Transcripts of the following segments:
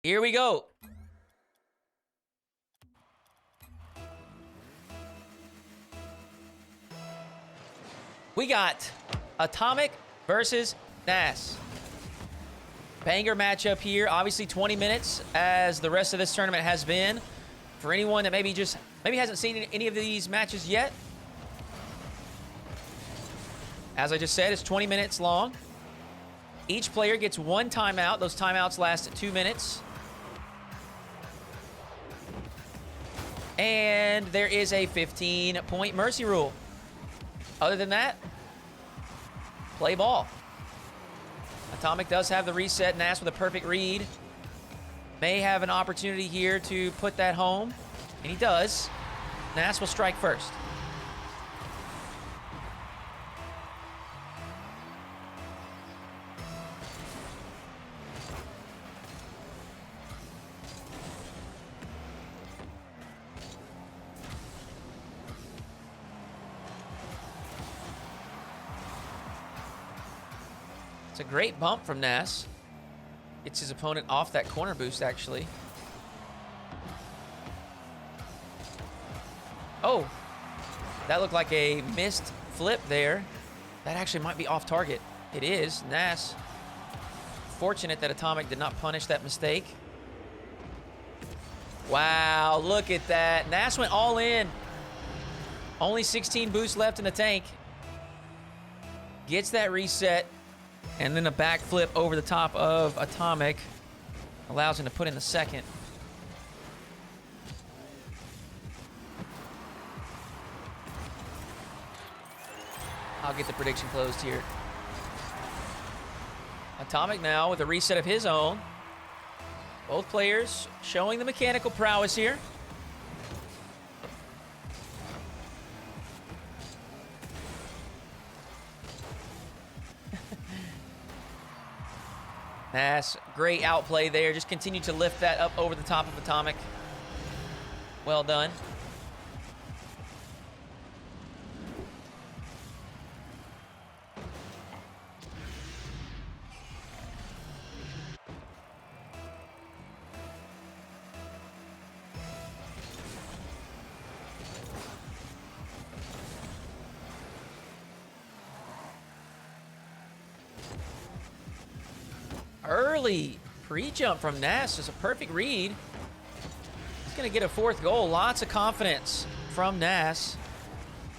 Here we go. We got Atomik versus Nass. Banger matchup here. Obviously 20 minutes as the rest of this tournament has been. For anyone that maybe hasn't seen any of these matches yet. As I just said, it's 20 minutes long. Each player gets one timeout. Those timeouts last 2 minutes. And there is a 15-point mercy rule. Other than that, play ball. Atomik does have the reset. Nass with a perfect read. May have an opportunity here to put that home. And he does. Nass will strike first. It's a great bump from Nass. Gets his opponent off that corner boost, actually. Oh, that looked like a missed flip there. That actually might be off target. It is. Nass. Fortunate that Atomik did not punish that mistake. Wow, look at that. Nass went all in. Only 16 boosts left in the tank. Gets that reset. And then a backflip over the top of Atomik. Allows him to put in the second. I'll get the prediction closed here. Atomik now with a reset of his own. Both players showing the mechanical prowess here. Nass, great outplay there. Just continue to lift that up over the top of Atomik. Well done. Early pre-jump from Nass is a perfect read. He's going to get a fourth goal. Lots of confidence from Nass.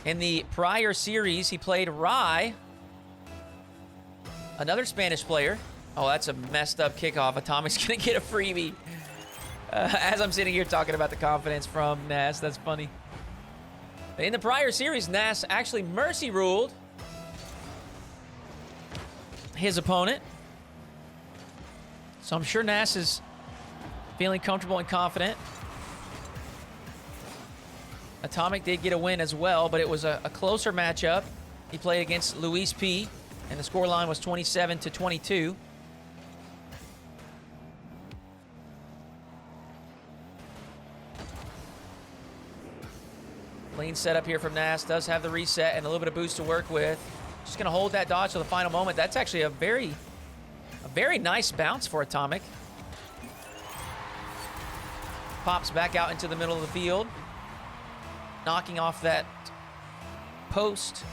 In the prior series, he played Rye, another Spanish player. Oh, that's a messed up kickoff. Atomik's going to get a freebie. As I'm sitting here talking about the confidence from Nass, that's funny. In the prior series, Nass actually mercy ruled his opponent. So I'm sure Nass is feeling comfortable and confident. Atomik did get a win as well, but it was a closer matchup. He played against Luis P, and the scoreline was 27-22. Clean setup here from Nass. Does have the reset and a little bit of boost to work with. Just going to hold that dodge to the final moment. That's actually a very nice bounce for Atomik. Pops back out into the middle of the field. Knocking off that post.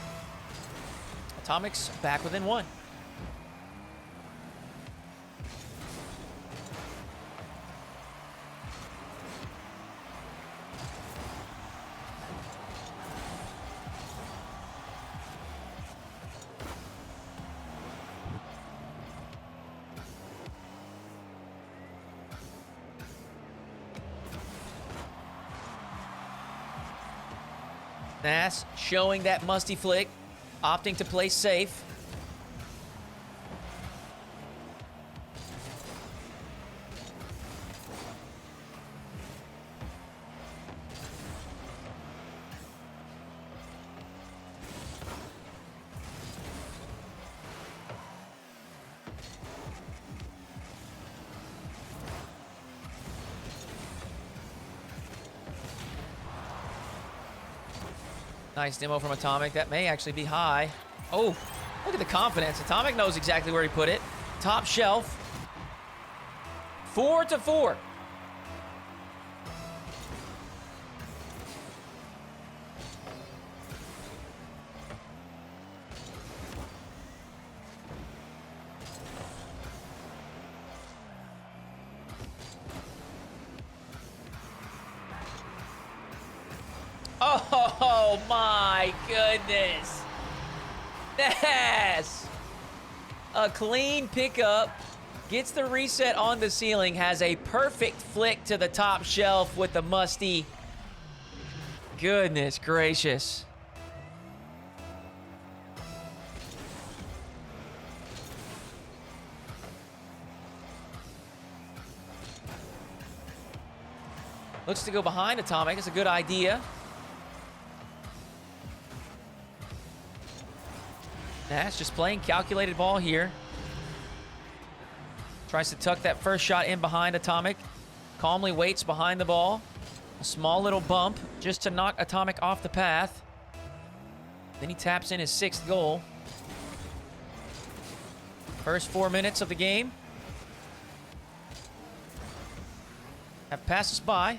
Atomik's back within one. Nass showing that musty flick, opting to play safe. Nice demo from Atomik. That may actually be high. Oh, look at the confidence. Atomik knows exactly where he put it. Top shelf. 4-4. Oh my goodness. Nass. A clean pickup. Gets the reset on the ceiling. Has a perfect flick to the top shelf with the musty. Goodness gracious. Looks to go behind Atomik. It's a good idea. Nass just playing calculated ball here. Tries to tuck that first shot in behind Atomik. Calmly waits behind the ball. A small little bump just to knock Atomik off the path. Then he taps in his 6th goal. First 4 minutes of the game have passed us by.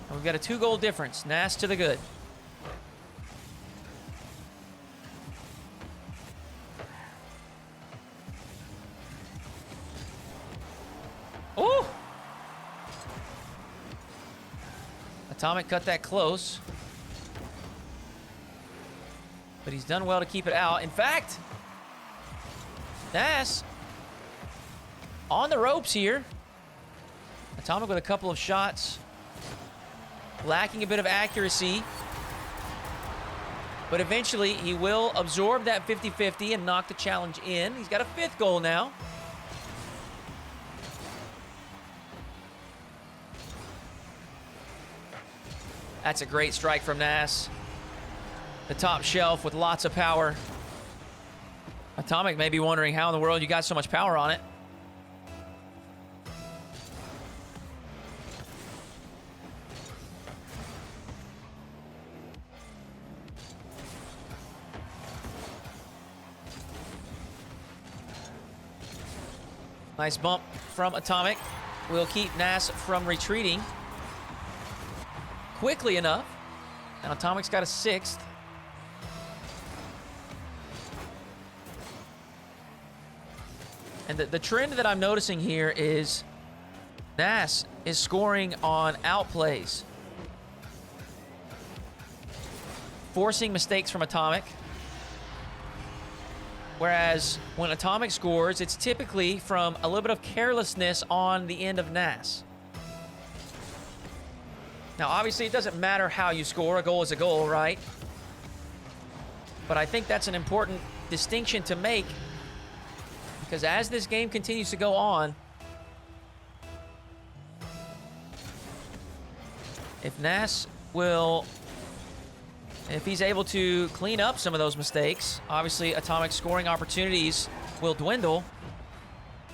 And we've got a 2-goal difference. Nass to the good. Ooh! Atomik cut that close. But he's done well to keep it out. In fact, Nass on the ropes here. Atomik with a couple of shots. Lacking a bit of accuracy. But eventually, he will absorb that 50-50 and knock the challenge in. He's got a 5th goal now. That's a great strike from Nass. The top shelf with lots of power. Atomik may be wondering how in the world you got so much power on it. Nice bump from Atomik. Will keep Nass from retreating quickly enough. And Atomik's got a 6th. And the trend that I'm noticing here is Nass is scoring on outplays. Forcing mistakes from Atomik. Whereas when Atomik scores, it's typically from a little bit of carelessness on the end of Nass. Now, obviously, it doesn't matter how you score. A goal is a goal, right? But I think that's an important distinction to make, because as this game continues to go on, if Nass will... if he's able to clean up some of those mistakes, obviously Atomik's scoring opportunities will dwindle,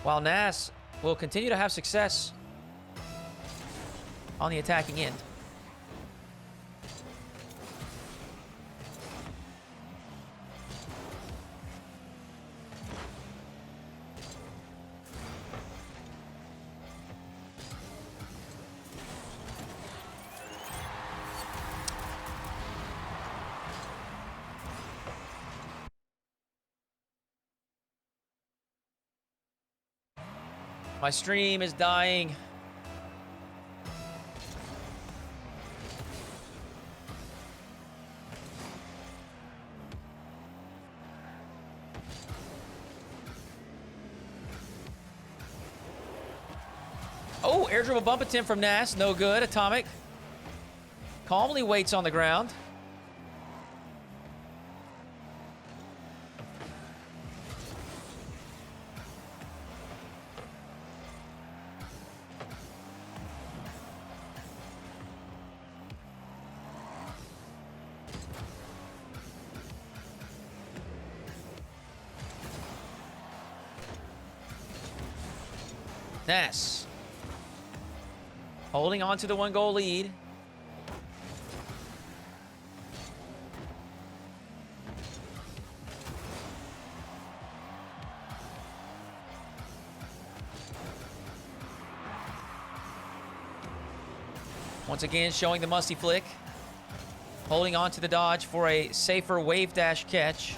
while Nass will continue to have success on the attacking end. My stream is dying. Oh, air dribble bump attempt from Nass. No good. Atomik calmly waits on the ground. Nass holding on to the 1-goal lead. Once again, showing the musty flick. Holding on to the dodge for a safer wave dash catch.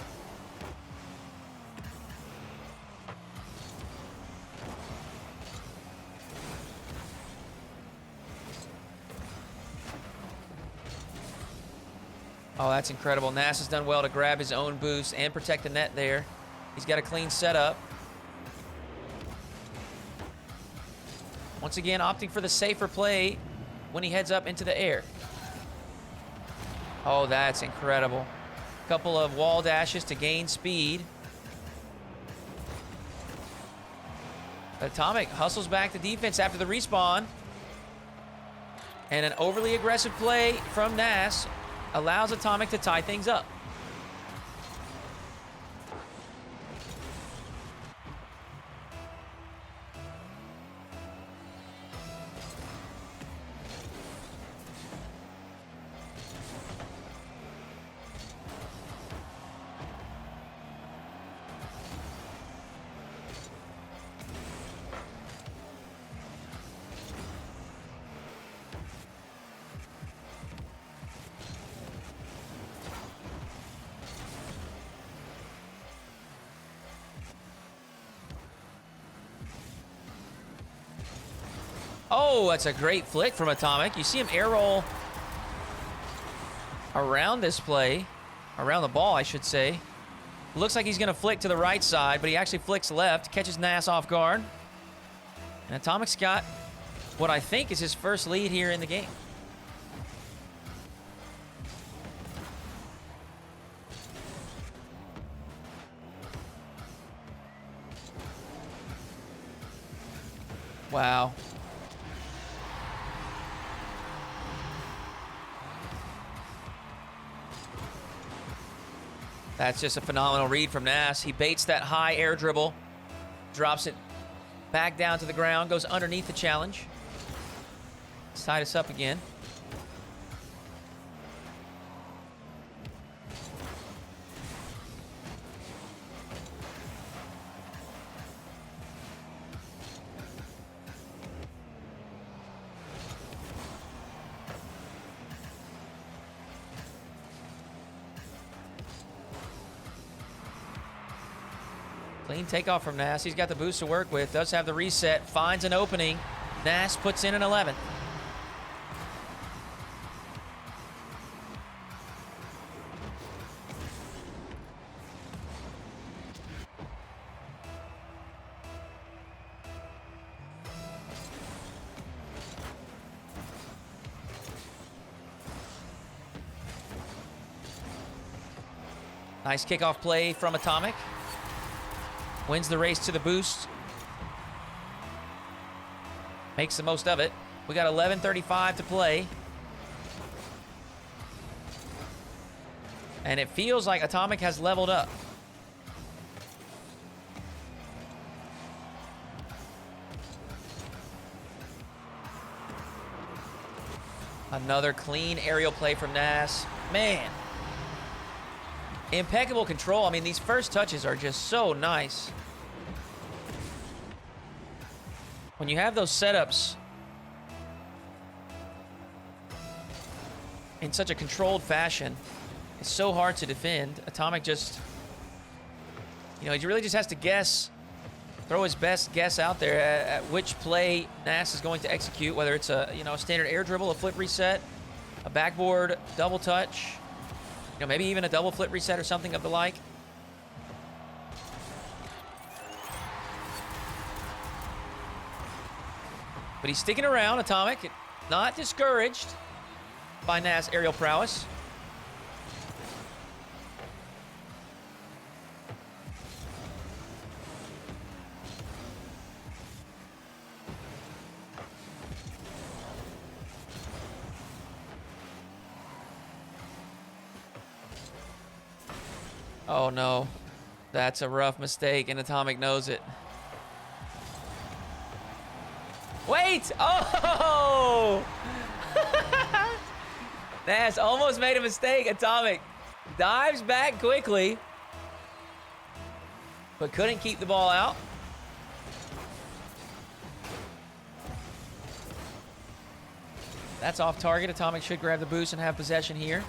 Oh, that's incredible. Nass has done well to grab his own boost and protect the net there. He's got a clean setup. Once again, opting for the safer play when he heads up into the air. Oh, that's incredible. Couple of wall dashes to gain speed. Atomik hustles back the defense after the respawn. And an overly aggressive play from Nass allows Atomik to tie things up. Oh, that's a great flick from Atomik. You see him air roll around this play. Around the ball, I should say. Looks like he's going to flick to the right side, but he actually flicks left. Catches Nass off guard. And Atomik's got what I think is his first lead here in the game. Wow. That's just a phenomenal read from Nass. He baits that high air dribble, drops it back down to the ground, goes underneath the challenge. Let's tie us up again. Clean takeoff from Nass. He's got the boost to work with. Does have the reset. Finds an opening. Nass puts in an 11. Nice kickoff play from Atomik. Wins the race to the boost. Makes the most of it. We got 11:35 to play. And it feels like Atomik has leveled up. Another clean aerial play from Nass. Man. Impeccable control. I mean, these first touches are just so nice. When you have those setups in such a controlled fashion, it's so hard to defend. Atomik just, you know, he really just has to guess, throw his best guess out there at which play Nass is going to execute, whether it's a, you know, a standard air dribble, a flip reset, a backboard double touch, you know, maybe even a double flip reset or something of the like. But he's sticking around, Atomik, not discouraged by Nass' aerial prowess. Oh no, that's a rough mistake, and Atomik knows it. Wait! Oh! Nass almost made a mistake. Atomik dives back quickly, but couldn't keep the ball out. That's off target. Atomik should grab the boost and have possession here.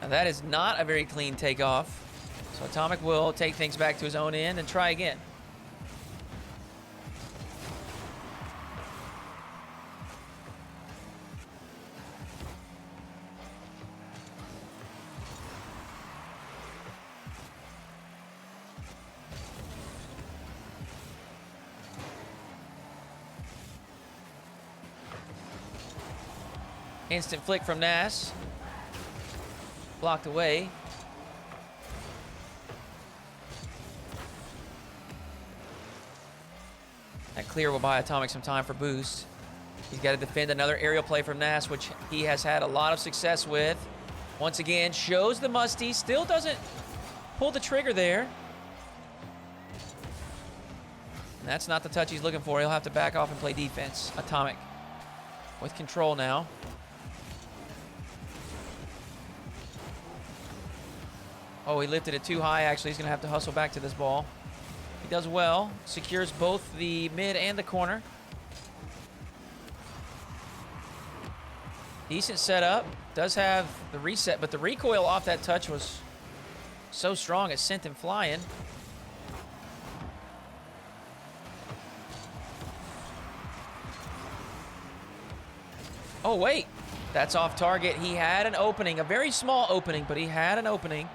Now that is not a very clean takeoff. So Atomik will take things back to his own end and try again. Instant flick from Nass. Blocked away. That clear will buy Atomik some time for boost. He's got to defend another aerial play from Nass, which he has had a lot of success with. Once again, shows the musty. Still doesn't pull the trigger there. And that's not the touch he's looking for. He'll have to back off and play defense. Atomik with control now. Oh, he lifted it too high, actually. He's going to have to hustle back to this ball. He does well. Secures both the mid and the corner. Decent setup. Does have the reset, but the recoil off that touch was so strong it sent him flying. Oh, wait. That's off target. He had an opening, a very small opening, but he had an opening.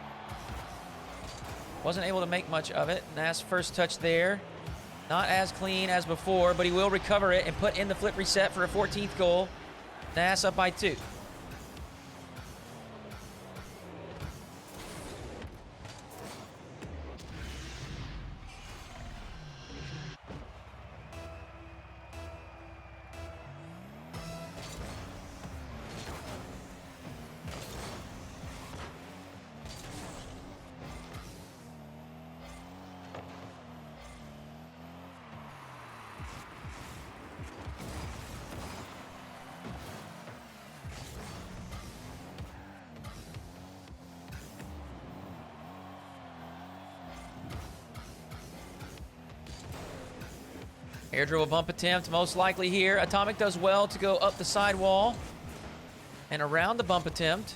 Wasn't able to make much of it. Nass first touch there. Not as clean as before, but he will recover it and put in the flip reset for a 14th goal. Nass up by 2. Air dribble bump attempt, most likely here. Atomik does well to go up the sidewall and around the bump attempt.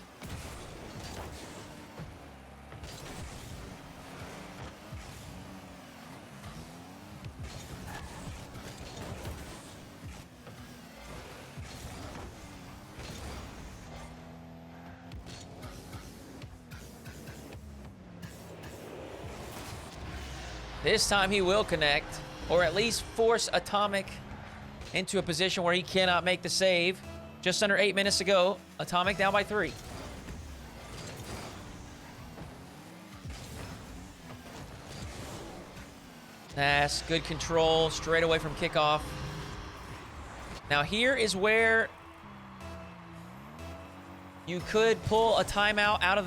This time he will connect, or at least force Atomik into a position where he cannot make the save. Just under 8 minutes to go. Atomik down by 3. Nass, good control, straight away from kickoff. Now here is where you could pull a timeout out of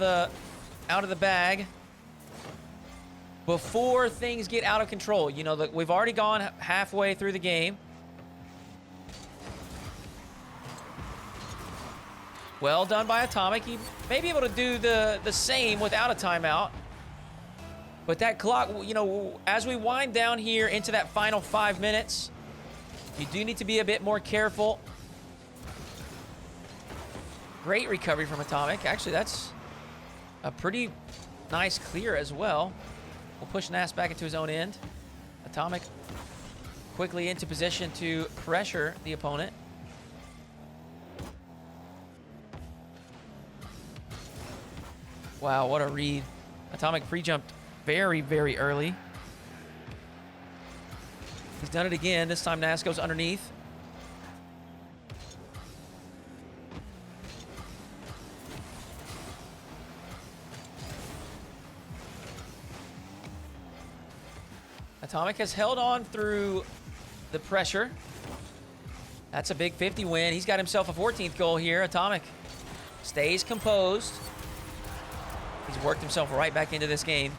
the bag before things get out of control. You know, we've already gone halfway through the game. Well done by Atomik. He may be able to do the same without a timeout. But that clock, you know, as we wind down here into that final 5 minutes, you do need to be a bit more careful. Great recovery from Atomik. Actually, that's a pretty nice clear as well. We'll push Nass back into his own end. Atomik quickly into position to pressure the opponent. Wow, what a read. Atomik pre-jumped very, very early. He's done it again. This time Nass goes underneath. Atomik has held on through the pressure. That's a big 50 win. He's got himself a 14th goal here. Atomik stays composed. He's worked himself right back into this game.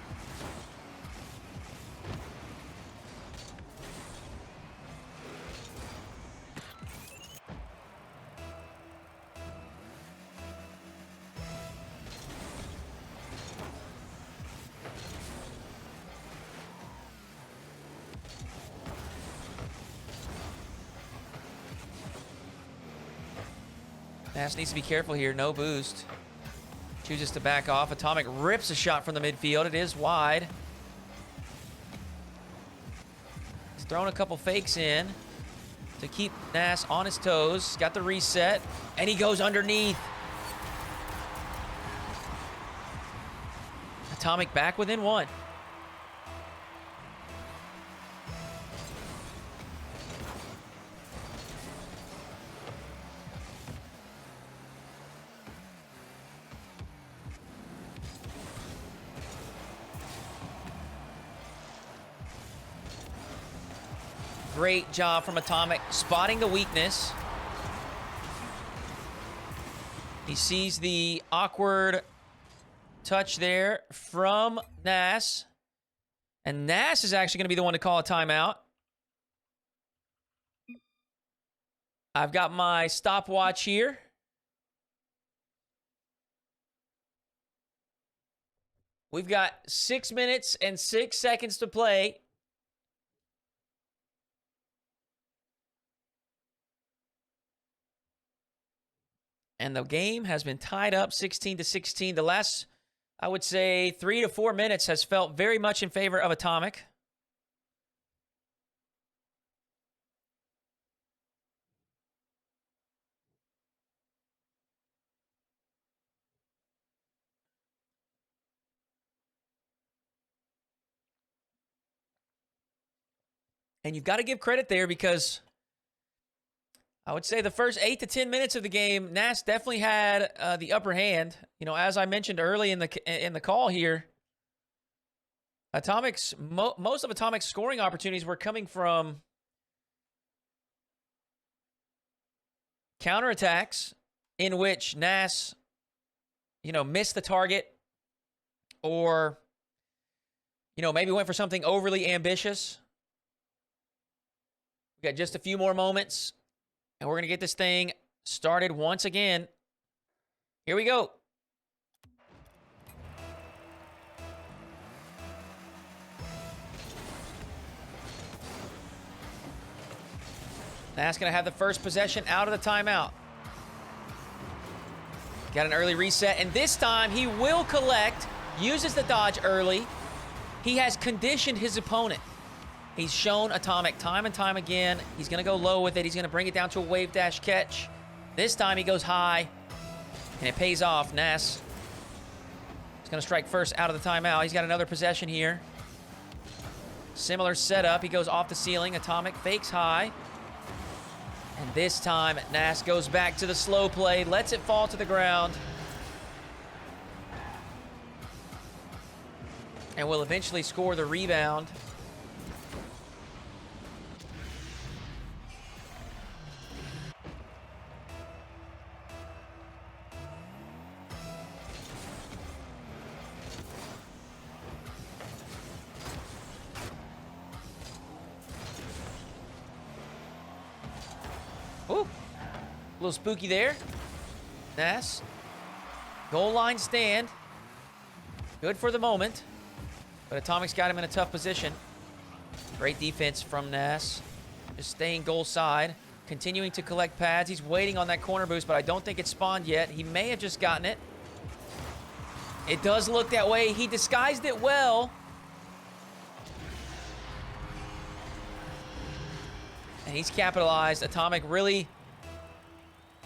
Nass needs to be careful here. No boost. Chooses to back off. Atomik rips a shot from the midfield. It is wide. He's thrown a couple fakes in to keep Nass on his toes. Got the reset, and he goes underneath. Atomik back within one. Great job from Atomik, spotting the weakness. He sees the awkward touch there from Nass. And Nass is actually going to be the one to call a timeout. I've got my stopwatch here. We've got 6 minutes and 6 seconds to play. And the game has been tied up 16-16. The last, I would say, 3 to 4 minutes has felt very much in favor of Atomik. And you've got to give credit there because I would say the first 8 to 10 minutes of the game, Nass definitely had the upper hand. You know, as I mentioned early in the call here, Atomik's most of Atomik's scoring opportunities were coming from counterattacks in which Nass, you know, missed the target or, you know, maybe went for something overly ambitious. We got just a few more moments. And we're going to get this thing started once again. Here we go. Nass going to have the first possession out of the timeout. Got an early reset, and this time he will collect, uses the dodge early. He has conditioned his opponent. He's shown Atomik time and time again. He's going to go low with it. He's going to bring it down to a wave dash catch. This time he goes high, and it pays off. Nass is going to strike first out of the timeout. He's got another possession here. Similar setup. He goes off the ceiling. Atomik fakes high. And this time, Nass goes back to the slow play, lets it fall to the ground, and will eventually score the rebound. Ooh, a little spooky there. Nass. Goal line stand. Good for the moment. But Atomik's got him in a tough position. Great defense from Nass. Just staying goal side. Continuing to collect pads. He's waiting on that corner boost, but I don't think it's spawned yet. He may have just gotten it. It does look that way. He disguised it well. And he's capitalized. Atomik really,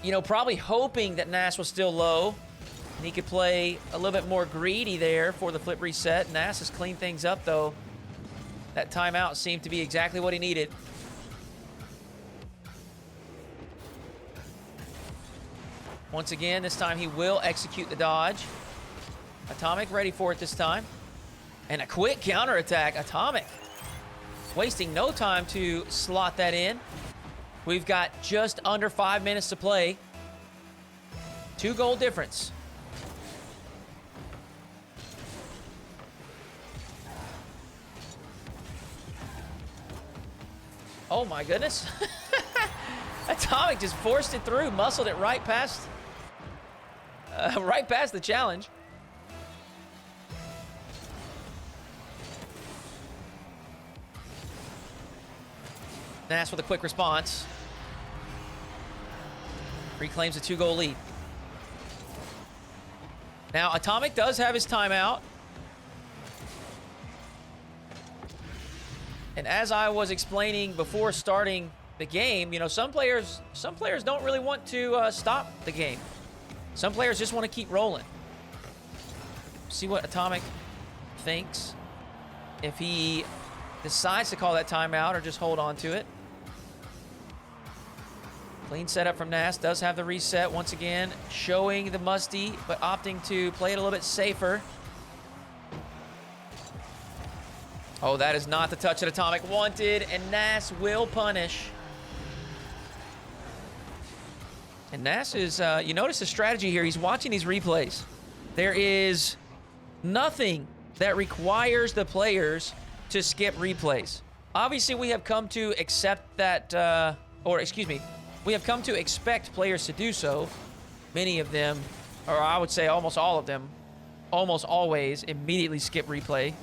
you know, probably hoping that Nass was still low. And he could play a little bit more greedy there for the flip reset. Nass has cleaned things up, though. That timeout seemed to be exactly what he needed. Once again, this time he will execute the dodge. Atomik ready for it this time. And a quick counterattack. Atomik wasting no time to slot that in. We've got just under 5 minutes to play. 2-goal difference. Oh my goodness. Atomik just forced it through, muscled it right past the challenge. Nass with a quick response. Reclaims a 2-goal lead. Now, Atomik does have his timeout. And as I was explaining before starting the game, you know, some players don't really want to stop the game. Some players just want to keep rolling. See what Atomik thinks. If he decides to call that timeout or just hold on to it. Clean setup from Nass. Does have the reset once again. Showing the musty, but opting to play it a little bit safer. Oh, that is not the touch that Atomik wanted, and Nass will punish. And Nass is, you notice the strategy here. He's watching these replays. There is nothing that requires the players to skip replays. Obviously, we have come to accept that, we have come to expect players to do so. Many of them, or I would say almost all of them, almost always immediately skip replay.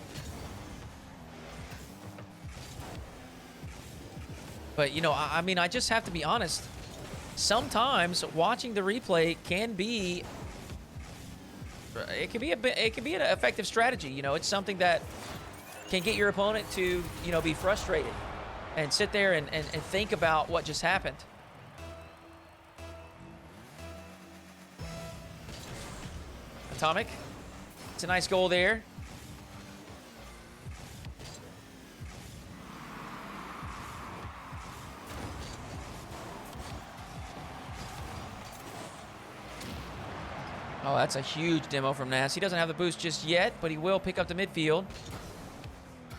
But, you know, I mean, I just have to be honest. Sometimes watching the replay can be, it can be an effective strategy. You know, it's something that can get your opponent to, you know, be frustrated and sit there and think about what just happened. Atomik, it's a nice goal there. Oh, that's a huge demo from Nass. He doesn't have the boost just yet, but he will pick up the midfield.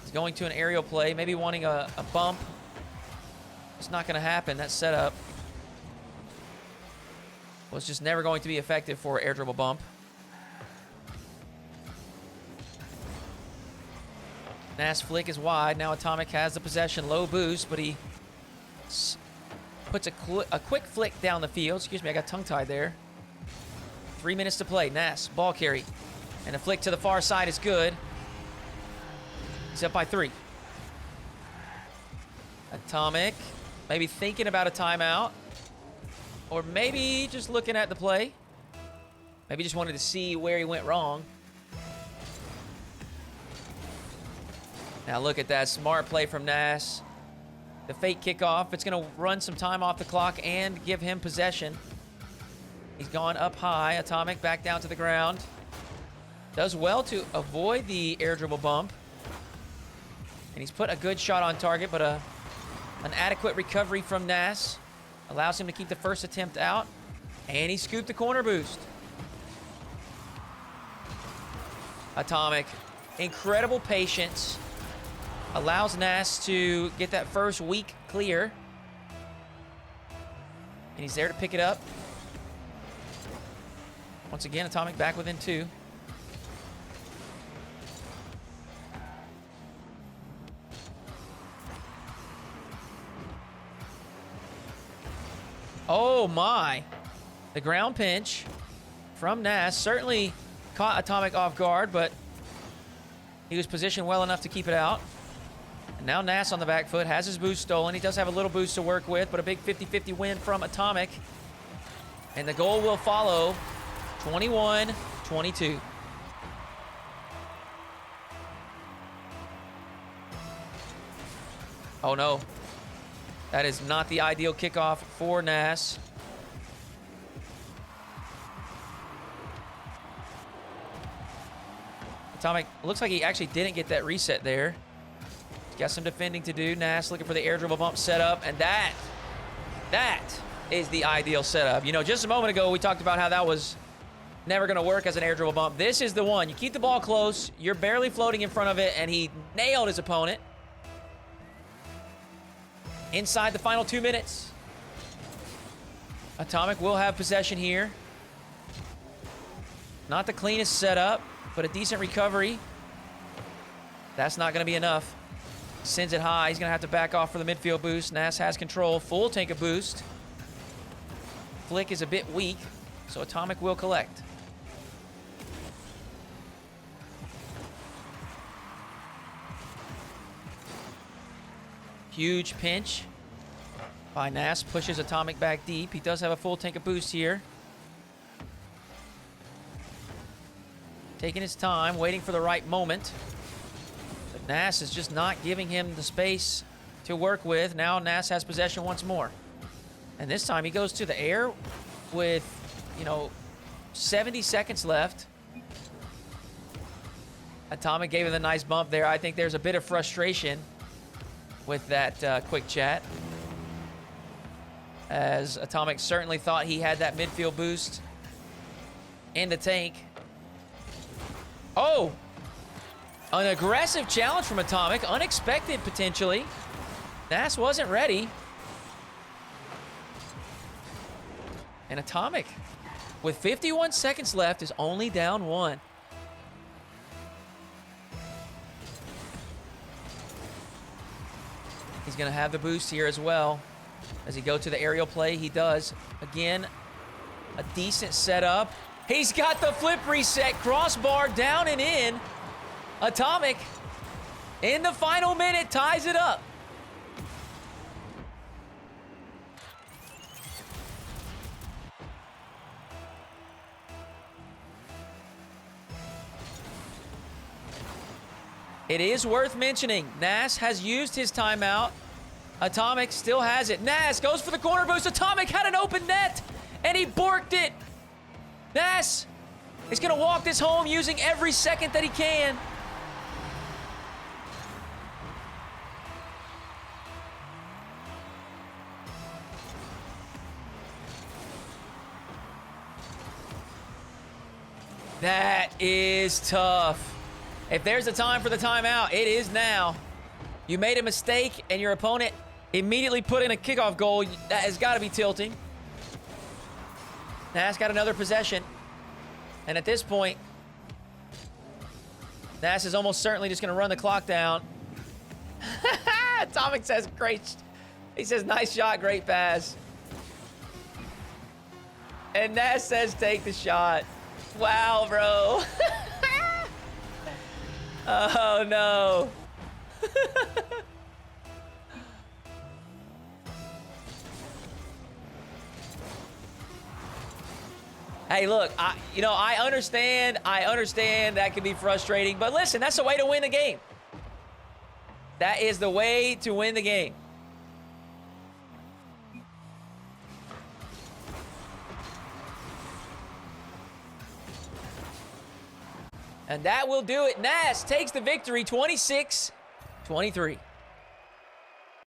He's going to an aerial play, maybe wanting a bump. It's not going to happen. That setup was just never going to be effective for an air dribble bump. Nass flick is wide. Now Atomik has the possession. Low boost, but he puts a quick flick down the field. Excuse me, I got tongue-tied there. 3 minutes to play. Nass, ball carry. And a flick to the far side is good. He's up by 3. Atomik, maybe thinking about a timeout. Or maybe just looking at the play. Maybe just wanted to see where he went wrong. Now look at that smart play from Nass. The fake kickoff. It's going to run some time off the clock and give him possession. He's gone up high. Atomik back down to the ground. Does well to avoid the air dribble bump. And he's put a good shot on target, but an adequate recovery from Nass allows him to keep the first attempt out. And he scooped the corner boost. Atomik, incredible patience. Allows Nass to get that first weak clear. And he's there to pick it up. Once again, Atomik back within 2. Oh my. The ground pinch from Nass certainly caught Atomik off guard, but he was positioned well enough to keep it out. And now Nass on the back foot, has his boost stolen. He does have a little boost to work with, but a big 50-50 win from Atomik. And the goal will follow. 21-22. Oh no. That is not the ideal kickoff for Nass. Atomik looks like he actually didn't get that reset there. He's got some defending to do. Nass looking for the air dribble bump setup, and that is the ideal setup. You know, just a moment ago we talked about how that was never going to work as an air dribble bump. This is the one. You keep the ball close. You're barely floating in front of it, and he nailed his opponent. Inside the final 2 minutes. Atomik will have possession here. Not the cleanest setup, but a decent recovery. That's not going to be enough. Sends it high. He's going to have to back off for the midfield boost. Nass has control. Full tank of boost. Flick is a bit weak, so Atomik will collect. Huge pinch. by Nass. Pushes Atomik back deep. He does have a full tank of boost here. Taking his time, waiting for the right moment. But Nass is just not giving him the space to work with. Now Nass has possession once more. And this time he goes to the air with, 70 seconds left. Atomik gave him a nice bump there. I think there's a bit of frustration with that quick chat, as Atomik certainly thought he had that midfield boost in the tank. Oh! An aggressive challenge from Atomik. Unexpected, potentially. Nass wasn't ready. And Atomik, with 51 seconds left, is only down 1. He's going to have the boost here as well. As he go to the aerial play, he does. Again, a decent setup. He's got the flip reset. Crossbar down and in. Atomik, in the final minute, ties it up. It is worth mentioning, Nass has used his timeout. Atomik still has it. Nass goes for the corner boost. Atomik had an open net, and he borked it. Nass is going to walk this home using every second that he can. That is tough. If there's a time for the timeout, it is now. You made a mistake, and your opponent immediately put in a kickoff goal. That has got to be tilting. Nass got another possession. And at this point, Nass is almost certainly just going to run the clock down. Atomik says, great. He says, nice shot, great pass. And Nass says, take the shot. Wow, bro. Oh, no. Hey, look, I understand that can be frustrating, but listen, that's the way to win the game. That is the way to win the game. And that will do it. Nass takes the victory, 26-23.